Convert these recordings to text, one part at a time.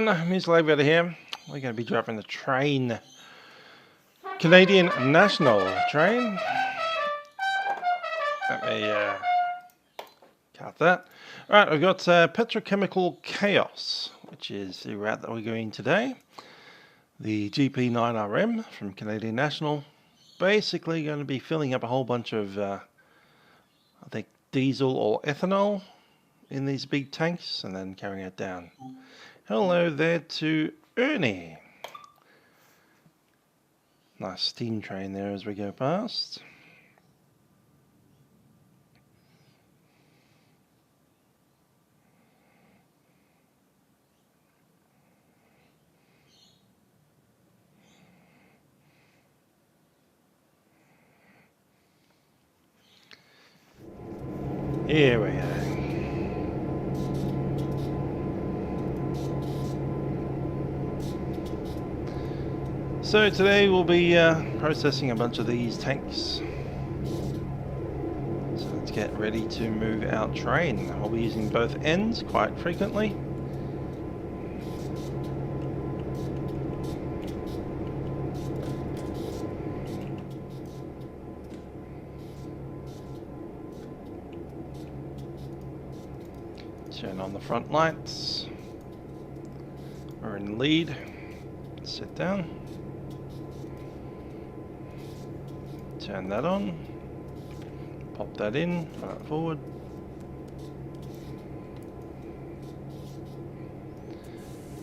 everyone, Ms. Laver here. We're going to be driving the train, Canadian National train. Let me cut that. Alright, we've got Petrochemical Chaos, which is the route that we're going today. The GP9RM from Canadian National. Basically going to be filling up a whole bunch of, I think, diesel or ethanol in these big tanks and then carrying it down. Hello there to Ernie. Nice steam train there as we go past. Here we go. So today we'll be processing a bunch of these tanks. So let's get ready to move our train. I'll be using both ends quite frequently. Turn on the front lights. We're in lead. Sit down. Turn that on, pop that in, run it forward.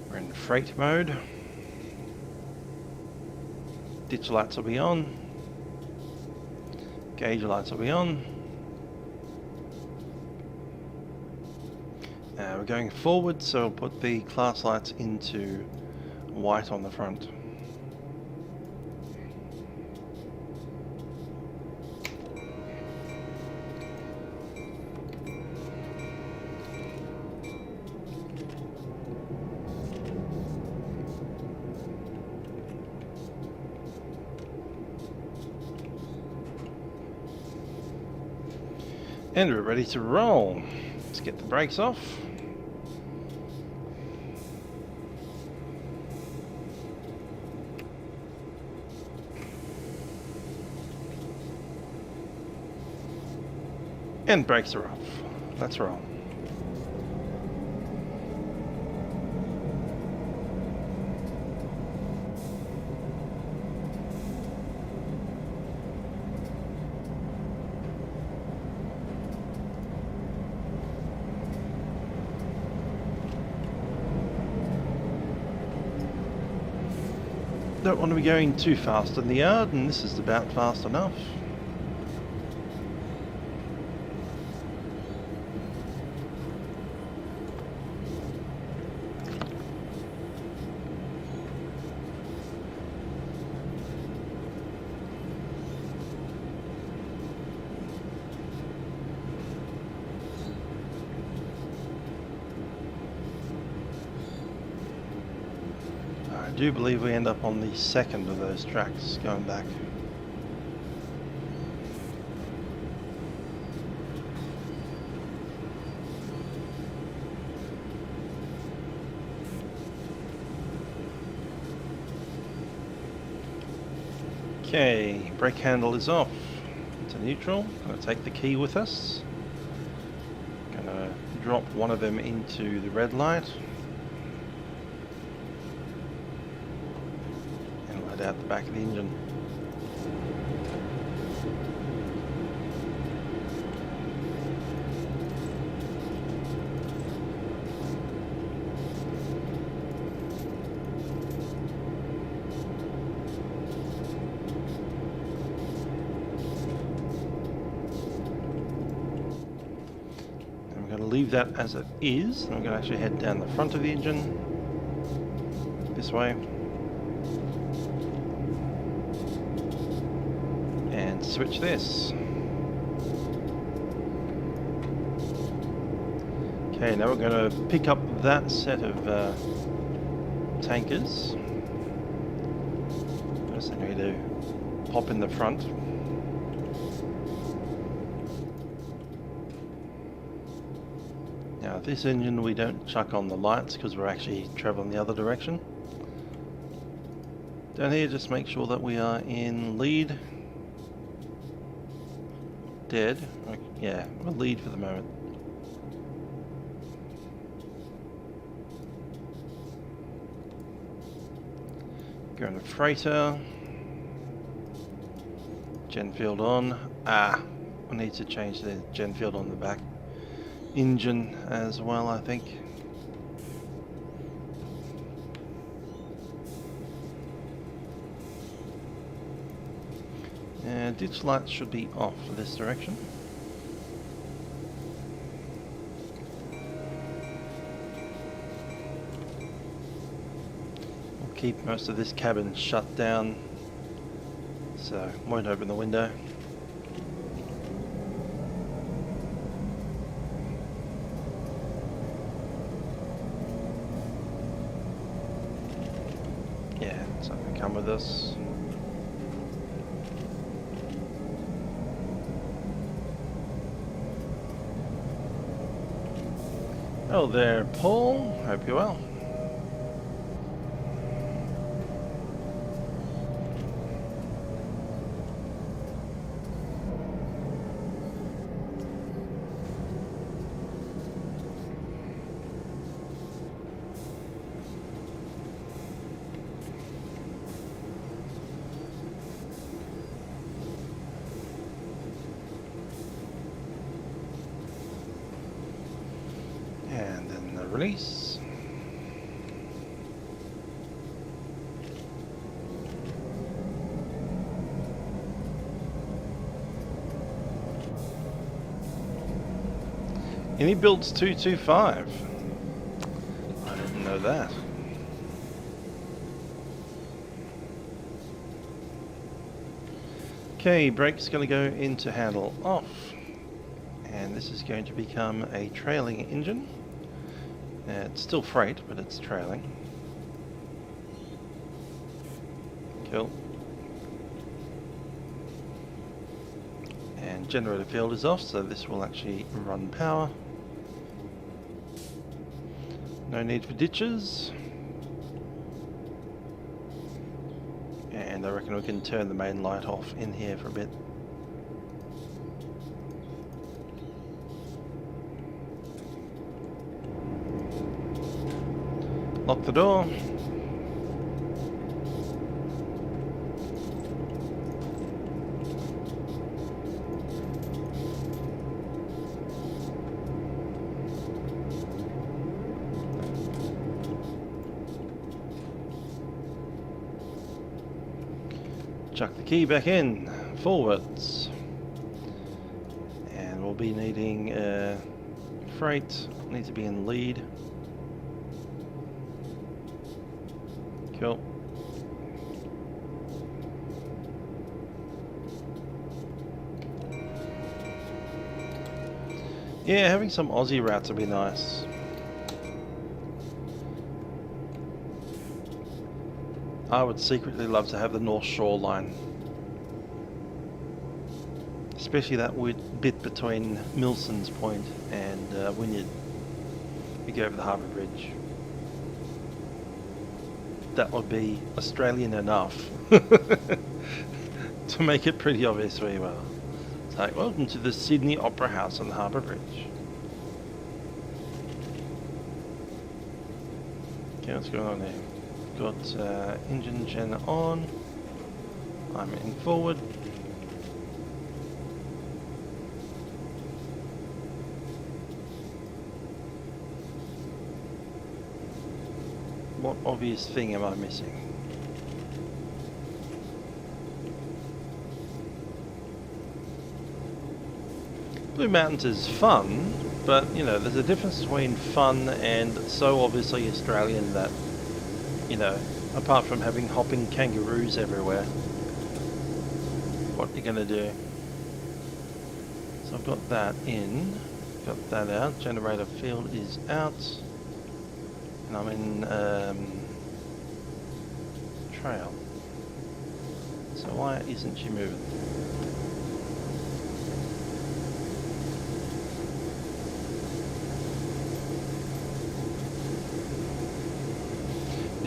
We're in freight mode. Ditch lights will be on. Gauge lights will be on. We're going forward, so we'll put the class lights into white on the front. And we're ready to roll. Let's get the brakes off. And brakes are off. Let's roll. Don't want to be going too fast in the yard, and this is about fast enough. I do believe we end up on the second of those tracks going back. Okay, brake handle is off to neutral. Going to take the key with us. Going to drop one of them into the red light. Out the back of the engine. And we're going to leave that as it is, and we're going to actually head down the front of the engine this way. Switch this. Okay, now we're going to pick up that set of tankers. First thing we do, pop in the front. Now This engine we don't chuck on the lights because we're actually traveling the other direction. Down here, just make sure that we are in lead. Dead. Yeah, we're lead for the moment. Going to freighter. Gen field on. I need to change the gen field on the back engine as well, I think. Ditch lights should be off for this direction. We'll keep most of this cabin shut down, so won't open the window. Yeah, so come with us. Hello there, Paul. Hope you're well. And then the release. And he builds 225. I didn't know that. Okay, brake's going to go into handle off. And this is going to become a trailing engine. It's still freight, but it's trailing. Cool. And generator field is off, so this will actually run power. No need for ditches. And I reckon we can turn the main light off in here for a bit. Lock the door. Chuck the key back in, forwards. And we'll be needing freight, need to be in lead. Cool. Yeah, having some Aussie routes would be nice. I would secretly love to have the North Shore line. Especially that bit between Milson's Point and Wynyard. We go over the Harbour Bridge. That would be Australian enough to make it pretty obvious where you are. It's like, welcome to the Sydney Opera House on the Harbour Bridge. Okay, what's going on here? Got engine gen on. I'm in forward. What obvious thing am I missing? Blue Mountains is fun, but you know, there's a difference between fun and so obviously Australian that, you know, apart from having hopping kangaroos everywhere, what are you going to do? So I've got that in, got that out, generator field is out. And I'm in trail. So why isn't she moving?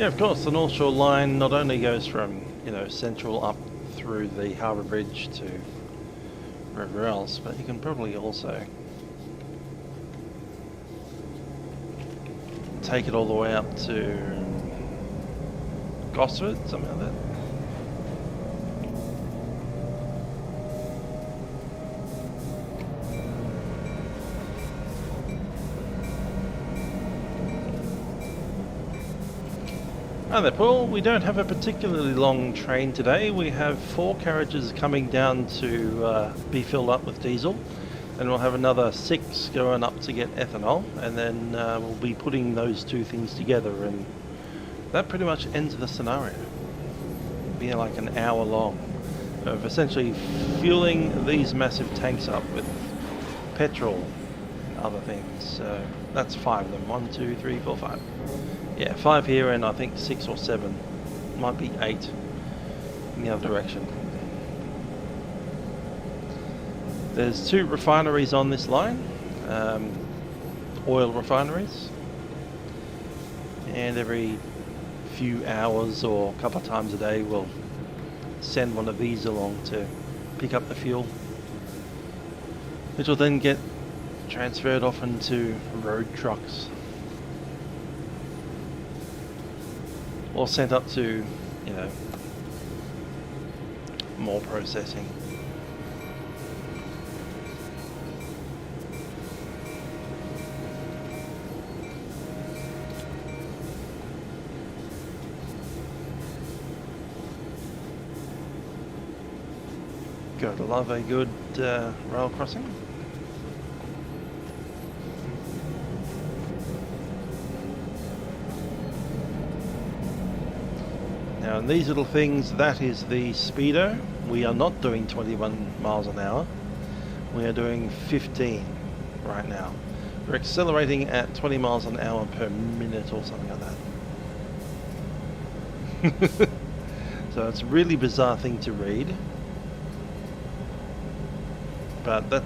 Yeah, of course, the North Shore line not only goes from, you know, Central up through the Harbour Bridge to wherever else, but you can probably also take it all the way up to Gosford, something like that. Hi there, Paul. We don't have a particularly long train today. We have 4 carriages coming down to be filled up with diesel, and we'll have another 6 going up to get ethanol, and then we'll be putting those 2 things together, and that pretty much ends the scenario. It'll be like an hour long of essentially fueling these massive tanks up with petrol and other things. So that's 5 of them. 1, 2, 3, 4, 5. Yeah, 5 here, and I think 6 or 7, might be 8 in the other direction. There's 2 refineries on this line, oil refineries, and every few hours or a couple of times a day we'll send one of these along to pick up the fuel, which will then get transferred off into road trucks. Or sent up to, you know, more processing. Gotta love a good rail crossing. Now, in these little things, that is the speedo. We are not doing 21 miles an hour. We are doing 15 right now. We're accelerating at 20 miles an hour per minute or something like that. So it's a really bizarre thing to read. But the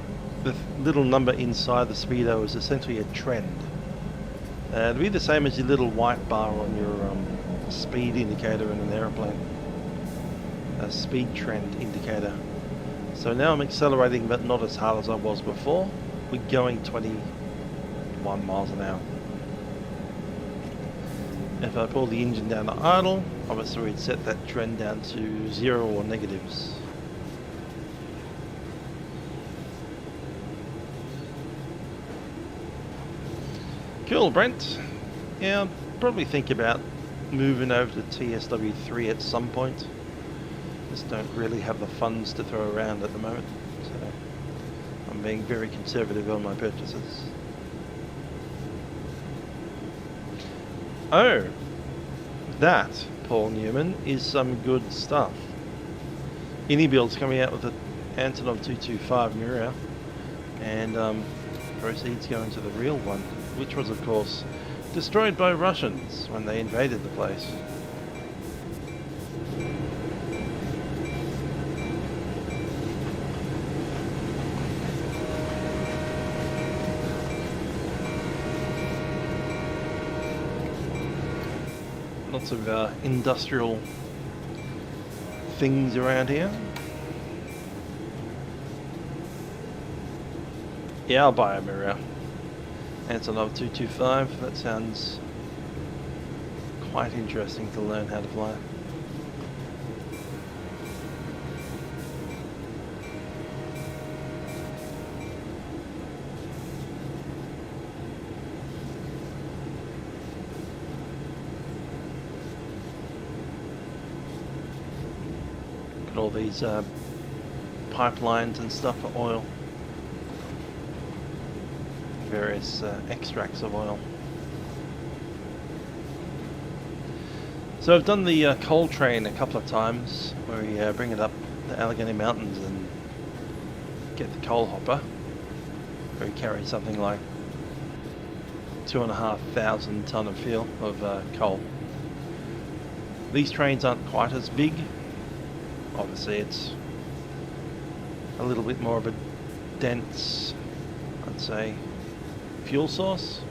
little number inside the speedo is essentially a trend. It'll be the same as your little white bar on your speed indicator in an aeroplane. A speed trend indicator. So now I'm accelerating, but not as hard as I was before. We're going 21 miles an hour. If I pull the engine down to idle, obviously we'd set that trend down to 0 or negatives. Cool, Brent. Yeah, I'll probably think about moving over to TSW3 at some point. Just don't really have the funds to throw around at the moment, so I'm being very conservative on my purchases. Oh, that, Paul Newman, is some good stuff. Inibuild's coming out with an Antonov 225 Miura, and proceeds going to the real one, which was, of course, destroyed by Russians when they invaded the place. Lots of industrial things around here. Yeah, I'll buy a Miura. Antonov 225, that sounds quite interesting to learn how to fly. Got all these pipelines and stuff for oil. Various extracts of oil. So I've done the coal train a couple of times, where we bring it up the Allegheny Mountains and get the coal hopper, where we carry something like 2,500 ton of fuel of coal. These trains aren't quite as big. Obviously, it's a little bit more of a dense, I'd say, fuel source.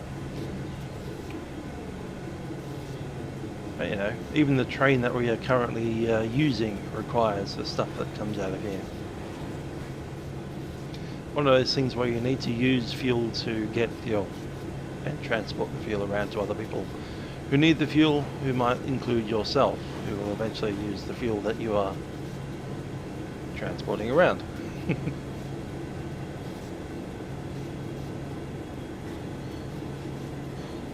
But, you know, even the train that we are currently using requires the stuff that comes out of here. One of those things where you need to use fuel to get fuel and transport the fuel around to other people who need the fuel, who might include yourself, who will eventually use the fuel that you are transporting around.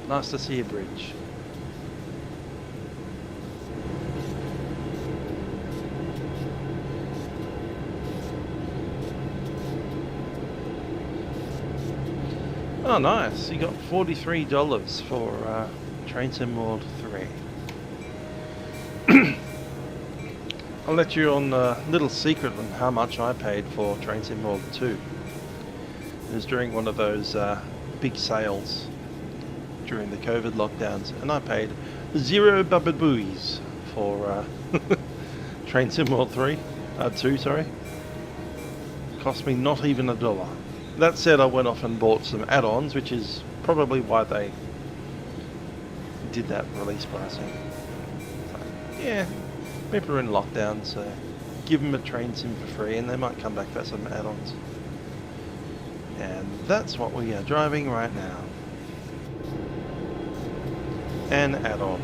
Nice to see a bridge. Oh, nice. You got $43 for Train Sim World 3. I'll let you on a little secret on how much I paid for Train Sim World 2. It was during one of those big sales during the COVID lockdowns, and I paid 0 bababoos for Train Sim World 2, sorry. Cost me not even $1. That said, I went off and bought some add-ons, which is probably why they did that release pricing. So, yeah, people are in lockdown, so give them a train sim for free and they might come back for some add-ons. And that's what we are driving right now. An add-on.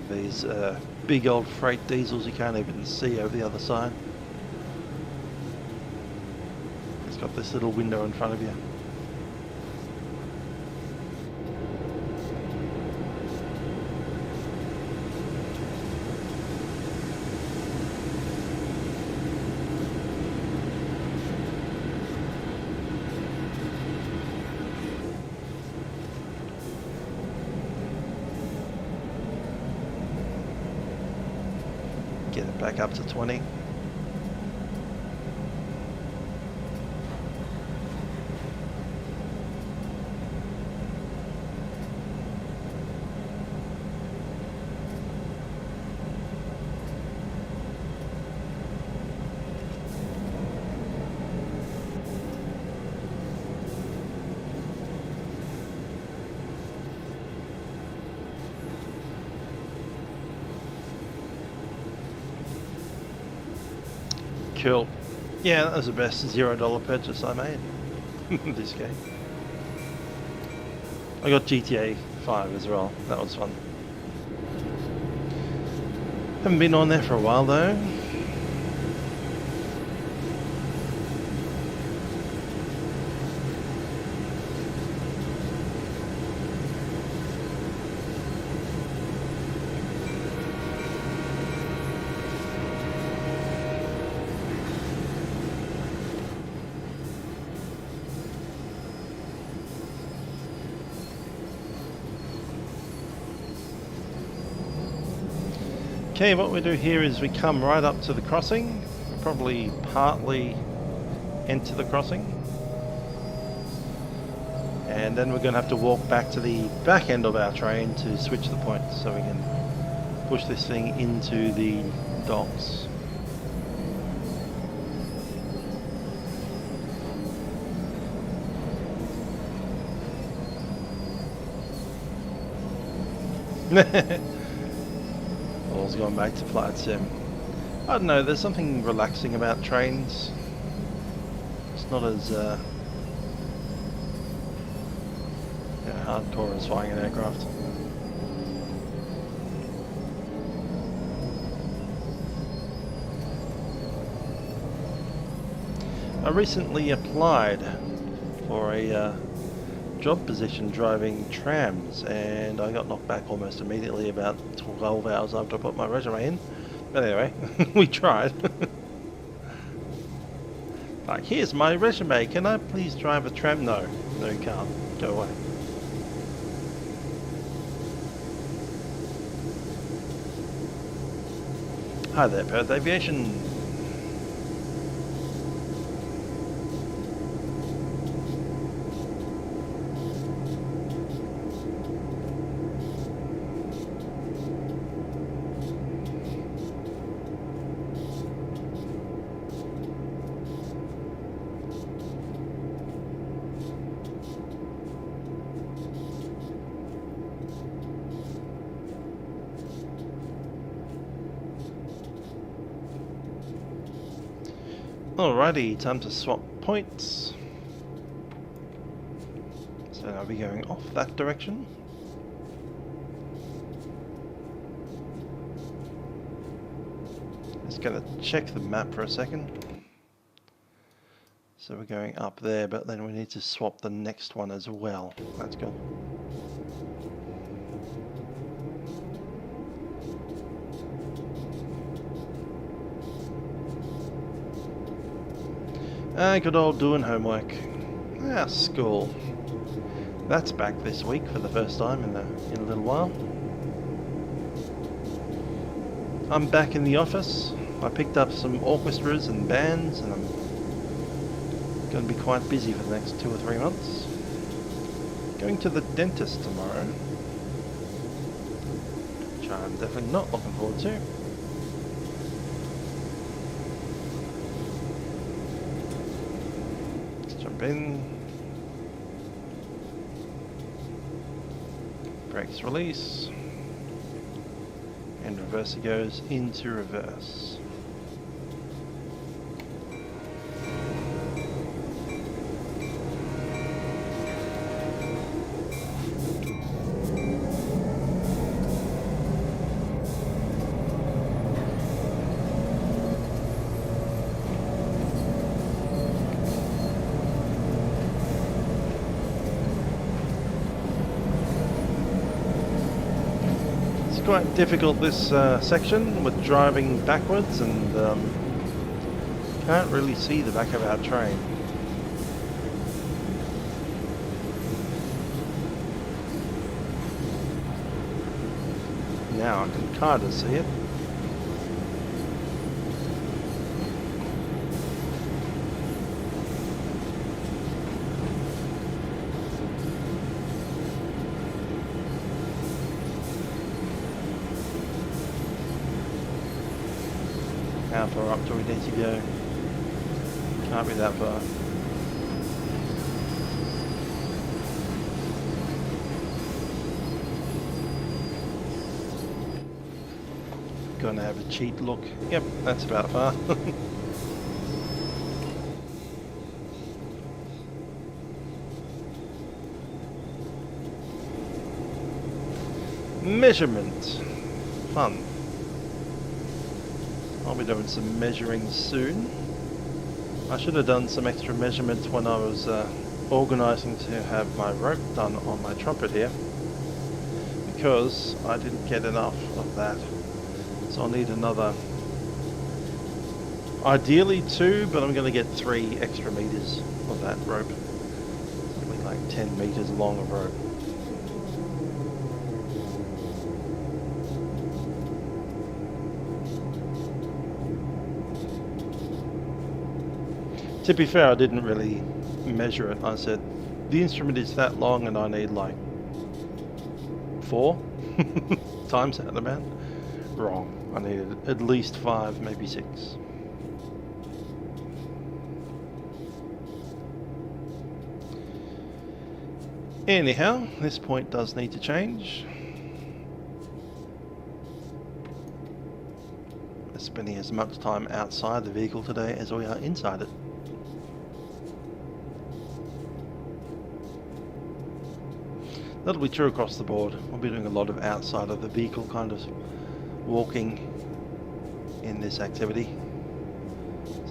These big old freight diesels you can't even see over the other side. It's got this little window in front of you. Get it back up to 20. Cool. Yeah, that was the best $0 purchase I made this game. I got GTA 5 as well. That was fun. Haven't been on there for a while though. Okay, what we do here is we come right up to the crossing. We'll probably partly enter the crossing. And then we're going to have to walk back to the back end of our train to switch the points so we can push this thing into the docks. All's gone back to flight sim. I don't know, there's something relaxing about trains. It's not as hardcore as flying an aircraft. I recently applied for a job position driving trams, and I got knocked back almost immediately about 12 hours after I put my resume in. But anyway, we tried. Like, here's my resume, can I please drive a tram? No, you can't. Go away. Hi there, Perth Aviation. Alrighty, time to swap points. So I'll be going off that direction. Just gonna check the map for a second. So we're going up there, but then we need to swap the next one as well. That's cool. Good old doing homework. School. That's back this week for the first time in a little while. I'm back in the office. I picked up some orchestras and bands, and I'm going to be quite busy for the next 2 or 3 months. Going to the dentist tomorrow, which I'm definitely not looking forward to. In. Brakes release, and reverser goes into reverse. Quite difficult this section with driving backwards, and can't really see the back of our train. Now I can kind of see it. How far up do we need to go? Can't be that far. Gonna have a cheat look. Yep, that's about far. Measurement. Fun. I'll be doing some measuring soon. I should have done some extra measurements when I was organising to have my rope done on my trumpet here, because I didn't get enough of that. So I'll need another, ideally 2, but I'm going to get 3 extra meters of that rope. Something like 10 meters long of rope. To be fair, I didn't really measure it. I said, the instrument is that long and I need like 4 times that amount. Wrong. I needed at least 5, maybe 6. Anyhow, this point does need to change. We're spending as much time outside the vehicle today as we are inside it. That'll be true across the board. We'll be doing a lot of outside of the vehicle kind of walking in this activity.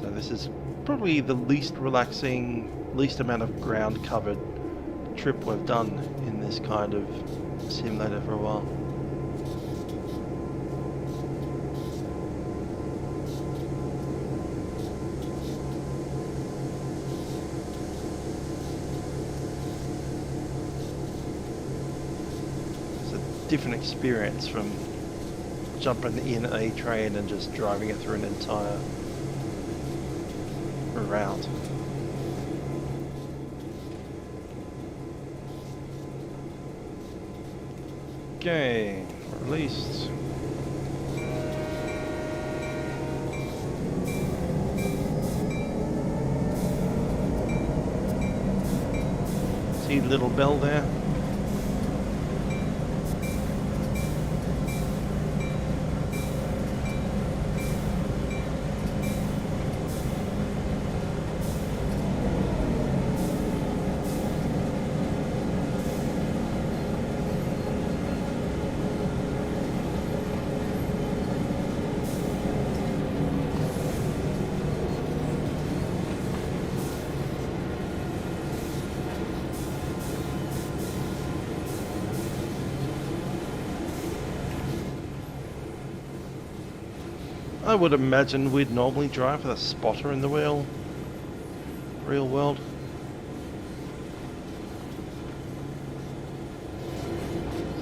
So this is probably the least relaxing, least amount of ground covered trip we've done in this kind of simulator for a while. Different experience from jumping in a train and just driving it through an entire route. Okay, released. See the little bell there? I would imagine we'd normally drive with a spotter in the real world.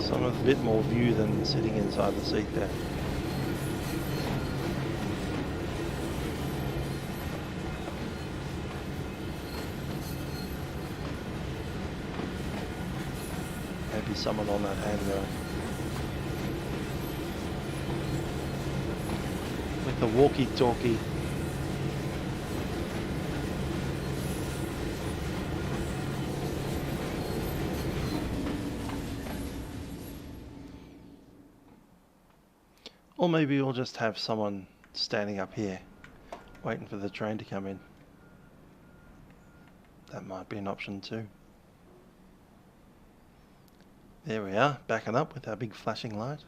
Some of a bit more view than sitting inside the seat there. Maybe someone on that handrail. With the walkie-talkie. Or maybe we'll just have someone standing up here, waiting for the train to come in. That might be an option too. There we are, backing up with our big flashing light.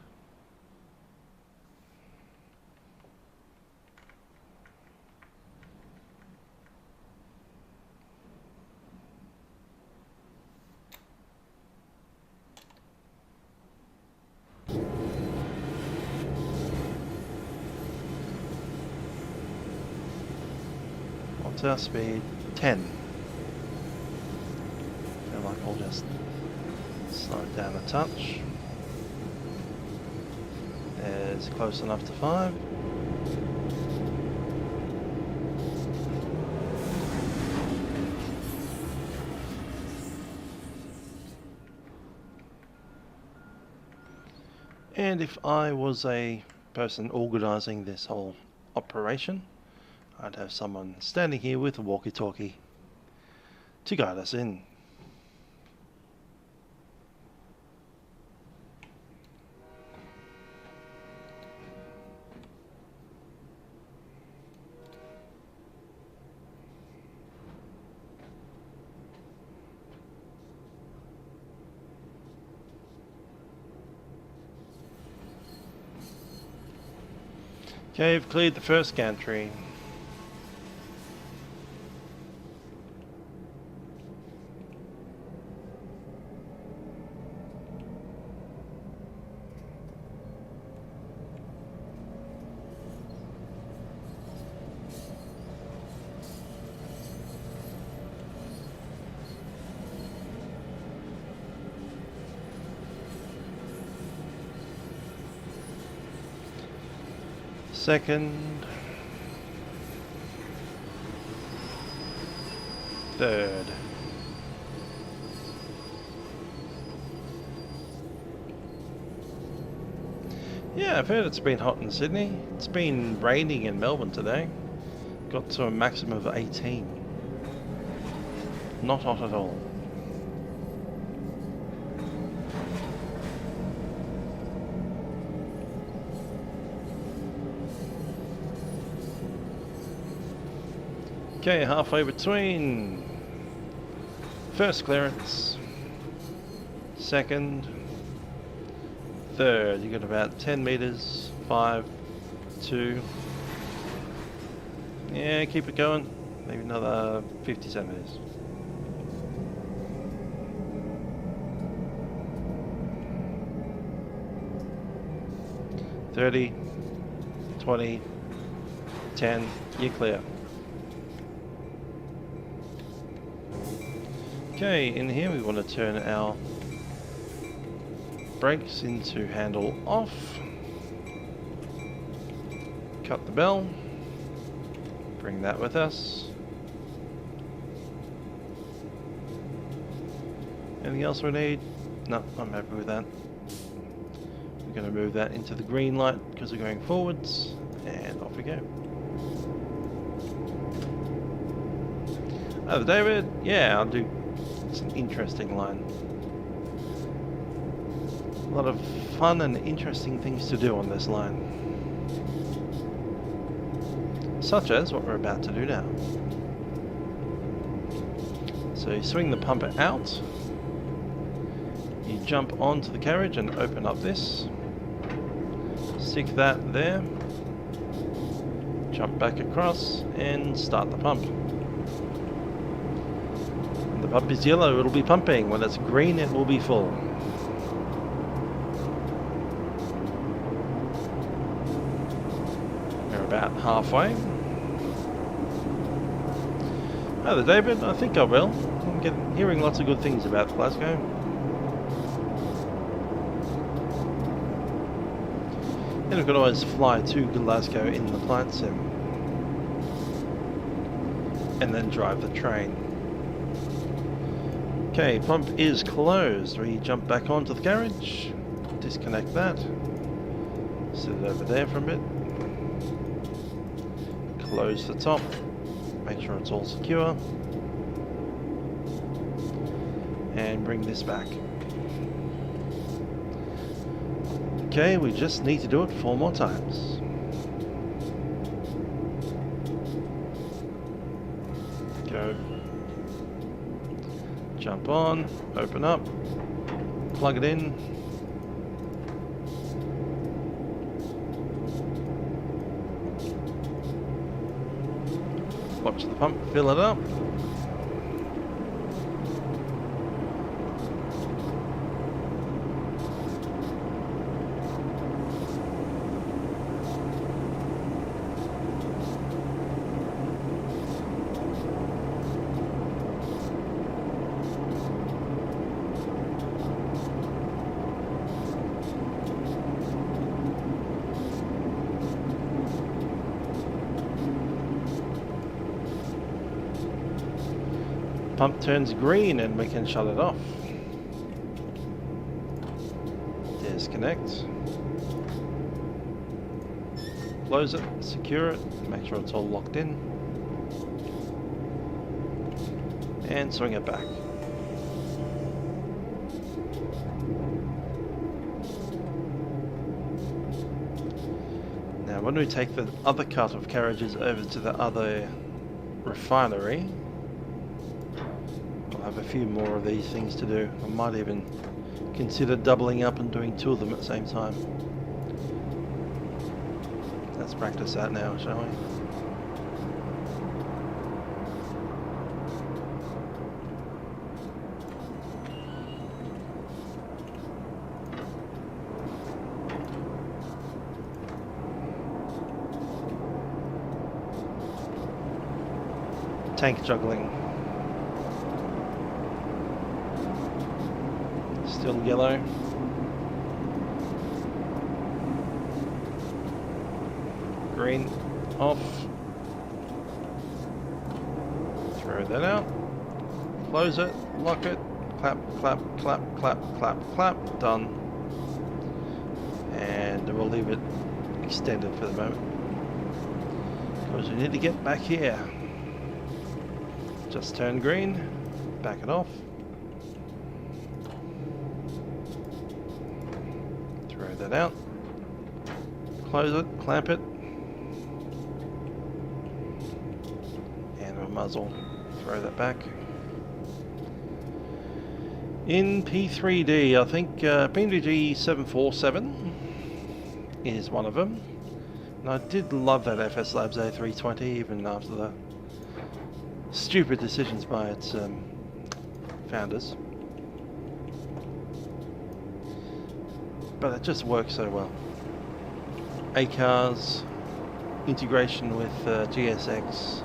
What's our speed? 10. I feel like I'll just slow it down a touch. There's close enough to 5. And if I was a person organising this whole operation, I'd have someone standing here with a walkie-talkie to guide us in. Okay, we've cleared the first gantry. Second, third, yeah, I've heard it's been hot in Sydney. It's been raining in Melbourne today. Got to a maximum of 18. Not hot at all. Okay, halfway between first clearance, second, third. You got about 10 meters, 5, 2. Yeah, keep it going. Maybe another 50 centimeters. $30, $20, $10. You're clear. Okay, in here we want to turn our brakes into handle off, cut the bell, bring that with us. Anything else we need? No, I'm happy with that. We're going to move that into the green light because we're going forwards, and off we go. Hello David, yeah, I'll do. It's an interesting line. A lot of fun and interesting things to do on this line. Such as what we're about to do now. So you swing the pumper out, you jump onto the carriage and open up this, stick that there, jump back across and start the pump. The pump is yellow, it'll be pumping. When it's green, it will be full. We're about halfway. Hi there, David. I think I will. I'm hearing lots of good things about Glasgow. And we could always fly to Glasgow in the flight sim. And then drive the train. Okay, pump is closed. We jump back onto the garage. Disconnect that. Sit it over there for a bit. Close the top. Make sure it's all secure. And bring this back. Okay, we just need to do it 4 more times. Go. Jump on, open up, plug it in. Watch the pump fill it up. Pump turns green and we can shut it off. Disconnect. Close it, secure it, make sure it's all locked in. And swing it back. Now when we take the other cut of carriages over to the other refinery, have a few more of these things to do. I might even consider doubling up and doing 2 of them at the same time. Let's practice that now, shall we? Tank juggling. Still yellow. Green off. Throw that out. Close it, lock it, clap, clap, clap, clap, clap, clap, done. And we'll leave it extended for the moment. Because we need to get back here. Just turn green, back it off. Throw that out. Close it, clamp it. And a muzzle. Throw that back. In P3D, I think PNVG 747 is one of them. And I did love that FS Labs A320 even after the stupid decisions by its founders. But it just works so well. A-cars, integration with GSX,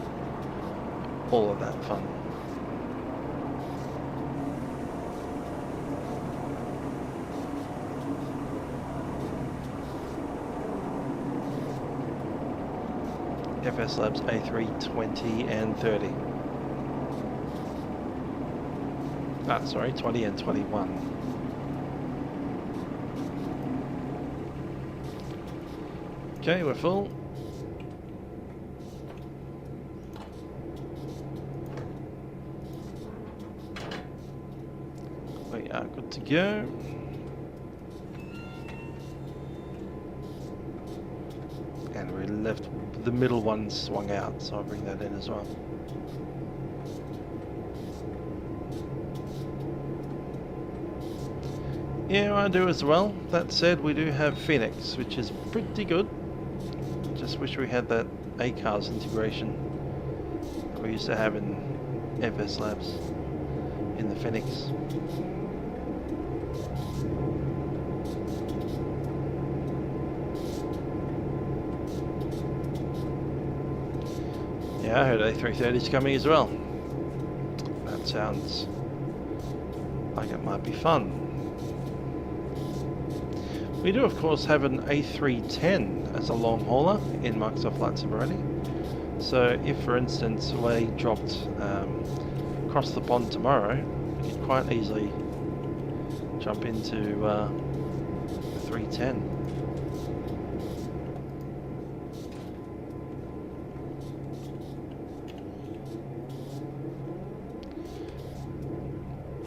all of that fun. FS Labs A320 and 30. Ah, sorry, 20 and 21. Okay, we're full. We are good to go. And we left the middle one swung out, so I'll bring that in as well. Yeah, I do as well. That said, we do have Phoenix, which is pretty good. Just wish we had that A-cars integration that we used to have in FS Labs in the Phoenix. Yeah, I heard A330 is coming as well. That sounds like it might be fun. We do, of course, have an A310 as a long hauler in Microsoft Flight Simulator. So if, for instance, we dropped across the pond tomorrow, we could quite easily jump into the 310.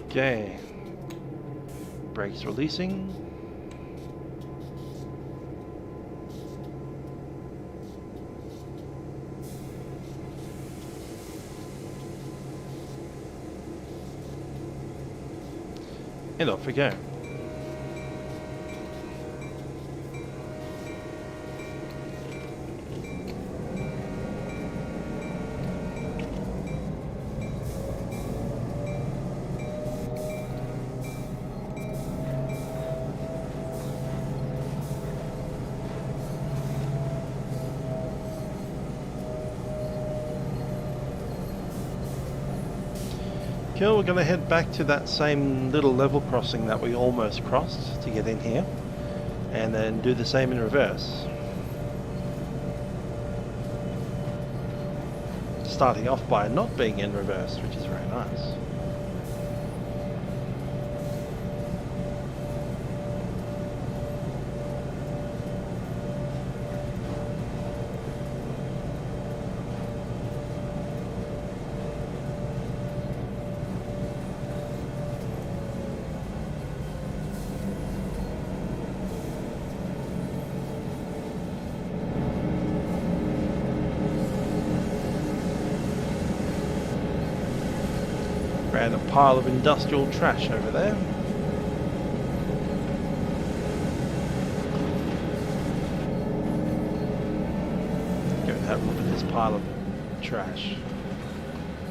Okay, brakes releasing. And off we go. Cool, we're going to head back to that same little level crossing that we almost crossed to get in here, and then do the same in reverse. Starting off by not being in reverse, which is very nice. And a pile of industrial trash over there. Go and have a look at this pile of trash.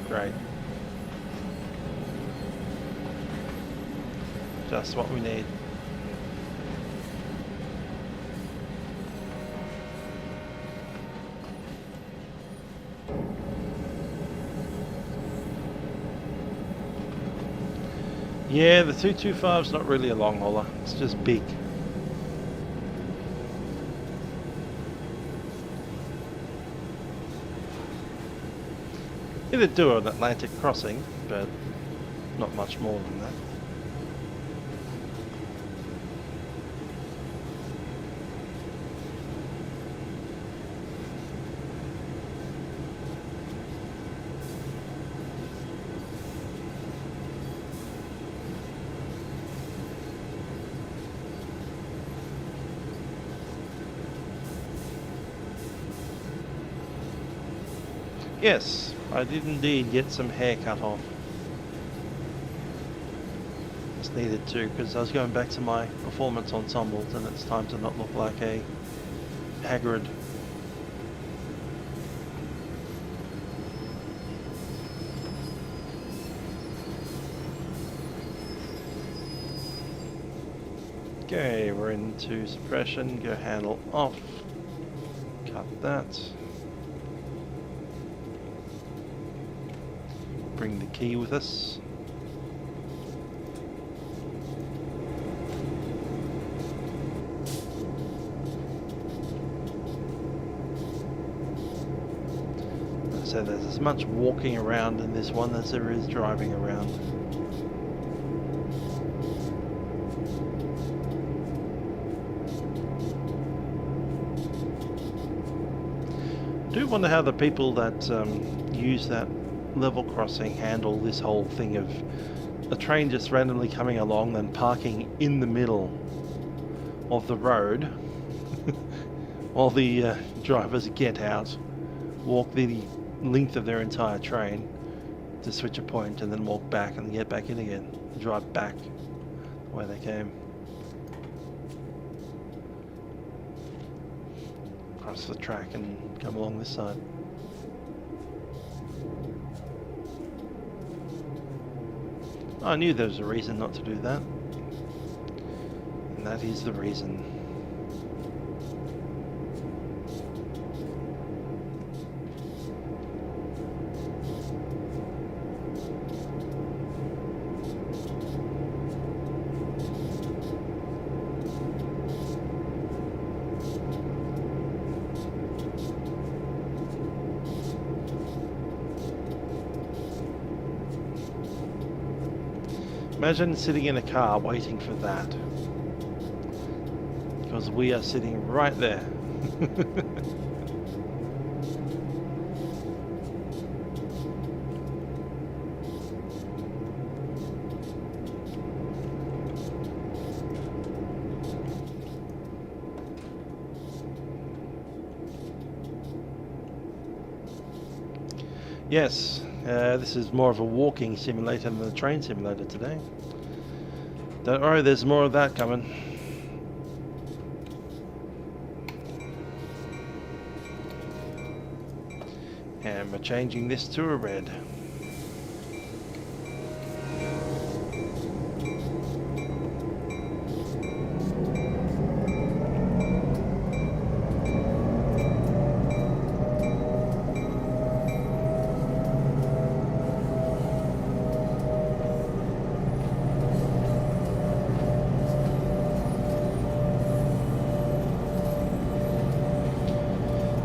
Great. Just what we need. Yeah, the 225's not really a long hauler, it's just big. It'd do an Atlantic crossing, but not much more than that. Yes, I did indeed get some hair cut off. Just needed to, because I was going back to my performance ensembles and it's time to not look like a haggard. Okay, we're into suppression, go handle off, cut that. Bring the key with us. So there's as much walking around in this one as there is driving around. I do wonder how the people that use that level crossing handle this whole thing of a train just randomly coming along then parking in the middle of the road while the drivers get out, walk the length of their entire train to switch a point and then walk back and get back in again, drive back the way they came. Across the track and come along this side. I knew there was a reason not to do that, and that is the reason. Imagine sitting in a car waiting for that. Because we are sitting right there. Yes, this is more of a walking simulator than a train simulator today. Don't worry, there's more of that coming. And we're changing this to a red.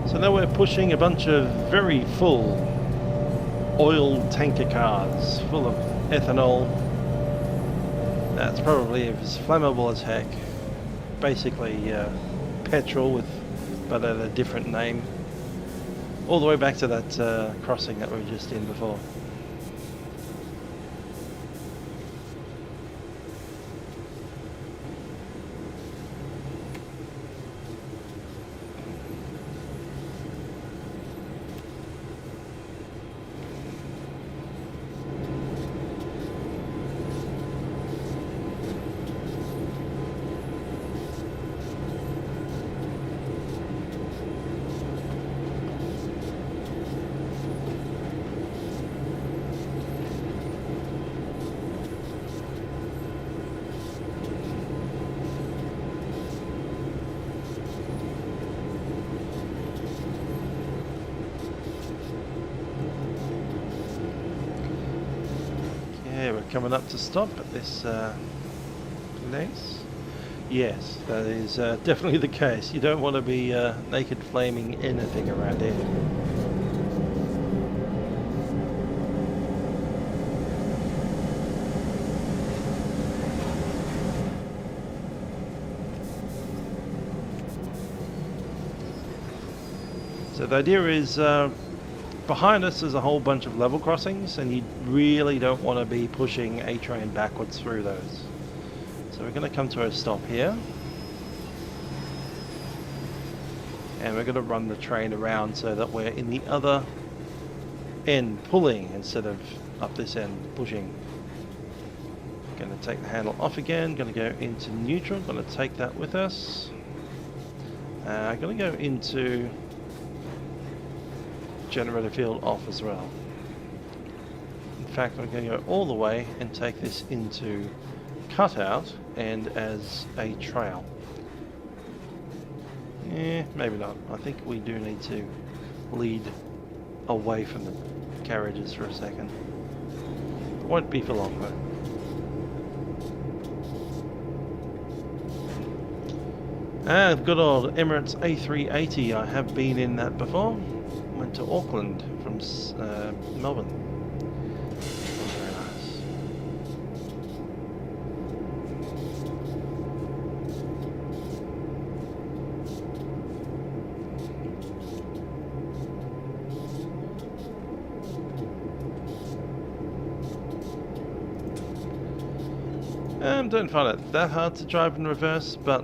So now we're pushing a bunch of very full oil tanker cars full of ethanol. That's probably as flammable as heck. Basically petrol but at a different name. All the way back to that crossing that we were just in before. Coming up to stop at this place. Yes, that is definitely the case. You don't want to be naked flaming anything around here. So the idea is behind us is a whole bunch of level crossings, and you really don't want to be pushing a train backwards through those. So we're going to come to a stop here. And we're going to run the train around so that we're in the other end pulling instead of up this end pushing. Going to take the handle off again, going to go into neutral, going to take that with us. Going to go into generator field off as well. In fact, I'm going to go all the way and take this into cutout and as a trail. Maybe not. I think we do need to lead away from the carriages for a second. It won't be for long though. Good old Emirates A380. I have been in that before. Went to Auckland from Melbourne. Very nice. Don't find it that hard to drive in reverse, but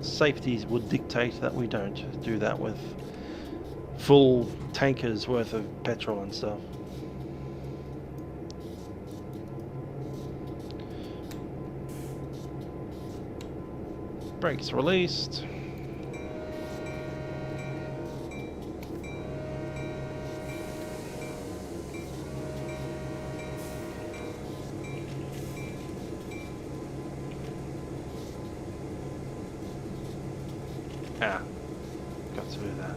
safety would dictate that we don't do that with full tankers worth of petrol and stuff. Brakes released. Got to do that.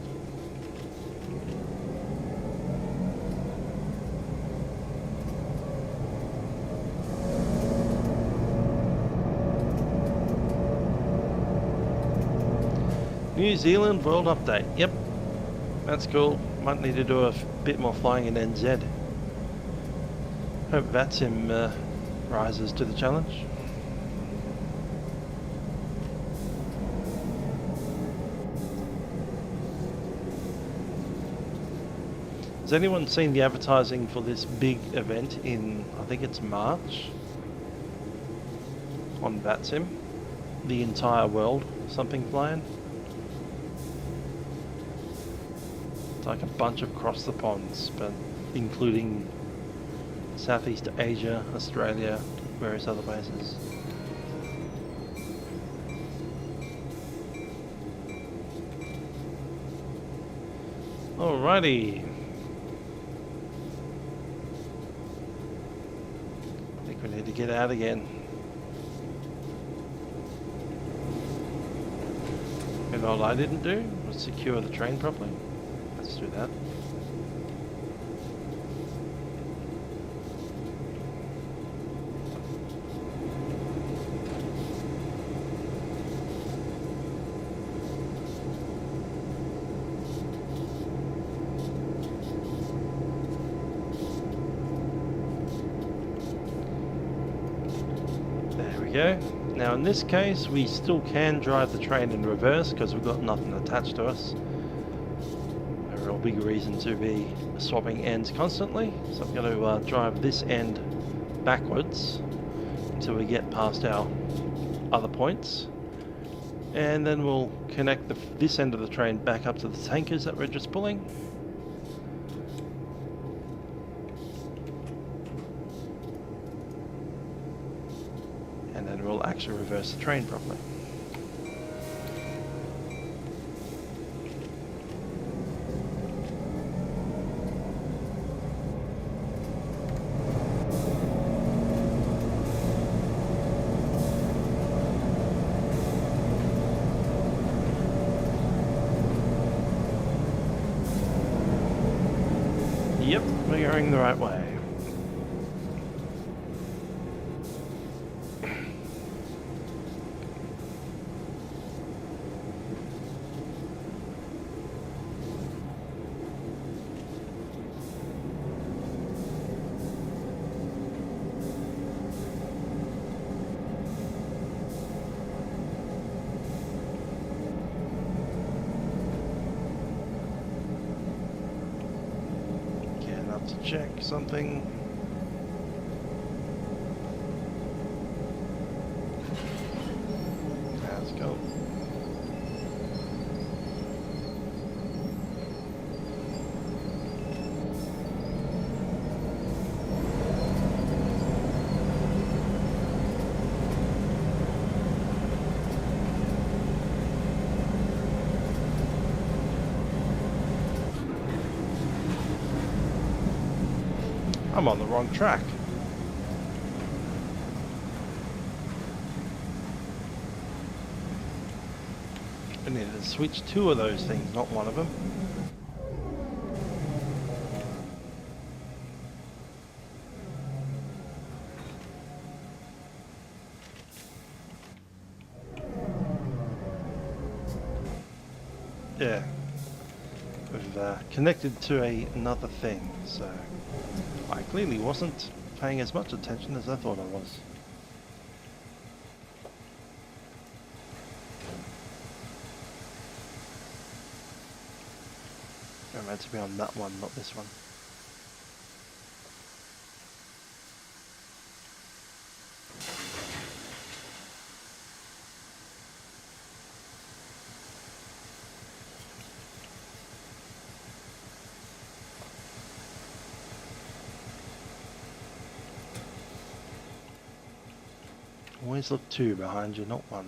New Zealand World Update. Yep, that's cool. Might need to do a bit more flying in NZ. Hope VATSIM rises to the challenge. Has anyone seen the advertising for this big event in, I think it's March, on VATSIM? The entire world, something flying? It's like a bunch across the ponds, but including Southeast Asia, Australia, various other places. Alrighty. I think we need to get out again. And all I didn't do was secure the train properly. Let's do that. There we go. Now in this case we still can drive the train in reverse because we've got nothing attached to us. A real big reason to be swapping ends constantly. So I'm going to drive this end backwards until we get past our other points. And then we'll connect this end of the train back up to the tankers that we're just pulling. And then we'll actually reverse the train properly. Yep, we're going the right way. To check something. Let's go. I'm on the wrong track. I needed to switch two of those things, not one of them. Yeah. We've connected to another thing, so I clearly wasn't paying as much attention as I thought I was. I'm meant to be on that one, not this one. Always look two behind you, not one.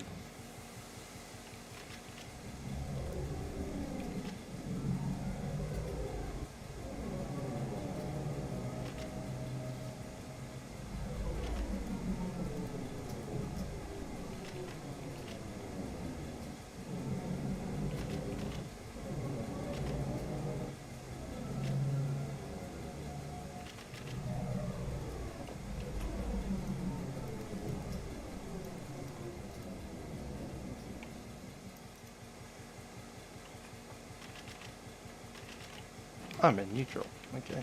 I'm in neutral, okay.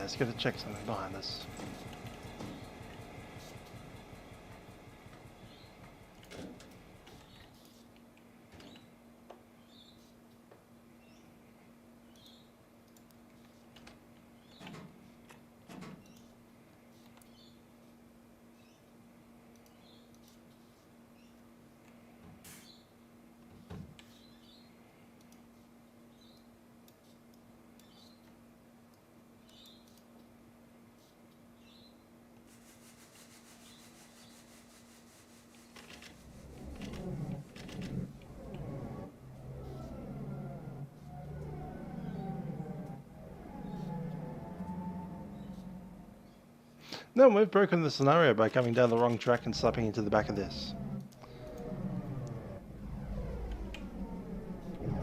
let's go to check something behind us. No, we've broken the scenario by coming down the wrong track and slapping into the back of this.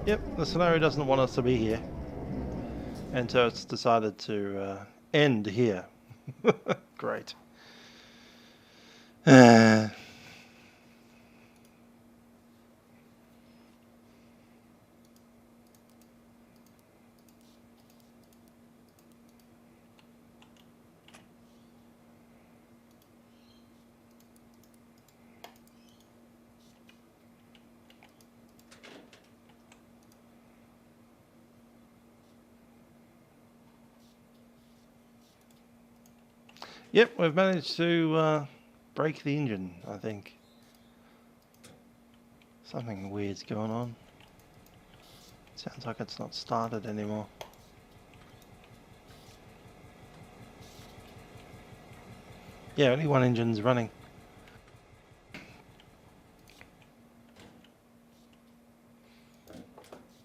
Yep, the scenario doesn't want us to be here. And so it's decided to end here. Great. Yep, we've managed to break the engine, I think. Something weird's going on. Sounds like it's not started anymore. Yeah, only one engine's running.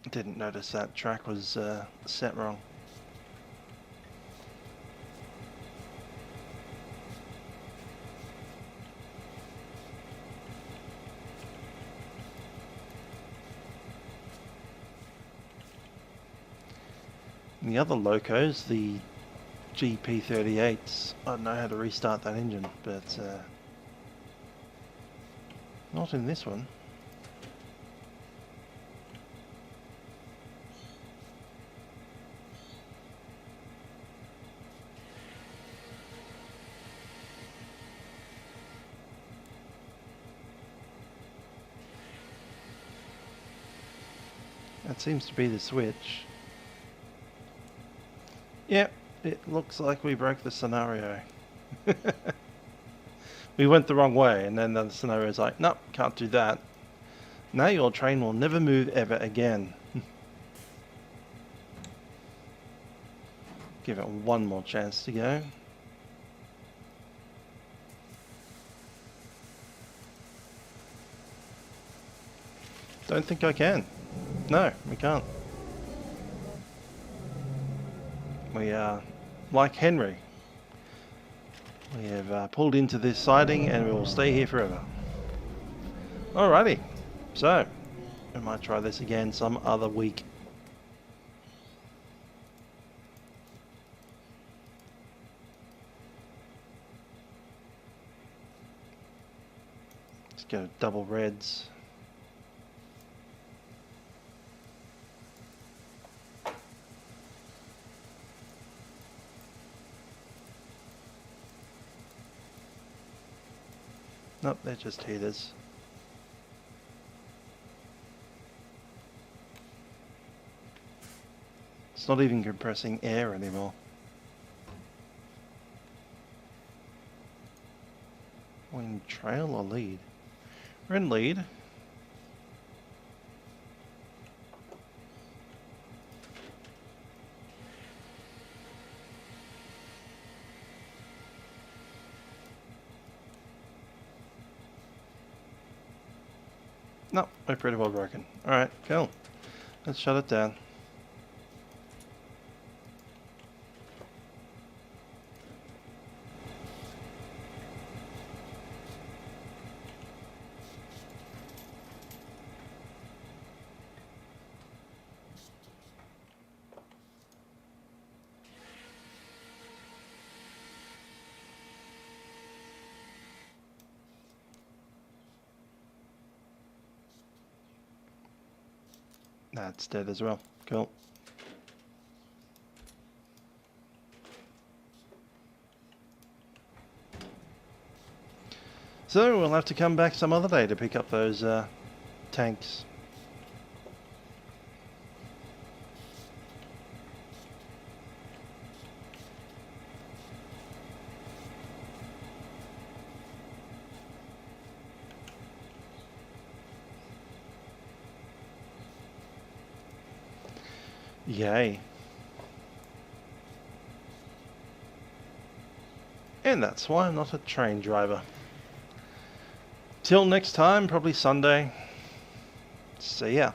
Didn't notice that track was set wrong. The other locos, the GP38s, I don't know how to restart that engine, but not in this one. That seems to be the switch. Yep, it looks like we broke the scenario. We went the wrong way, and then the scenario's like, nope, can't do that. Now your train will never move ever again. Give it one more chance to go. Don't think I can. No, we can't. We are like Henry. We have pulled into this siding and we will stay here forever. Alrighty, so we might try this again some other week. Let's go double reds. Nope, they're just heaters. It's not even compressing air anymore. We're in trail or lead? We're in lead. No, we're pretty well broken. Alright, cool. Let's shut it down. That's dead as well. Cool. So we'll have to come back some other day to pick up those tanks. Yay. And that's why I'm not a train driver. Till next time, probably Sunday. See ya.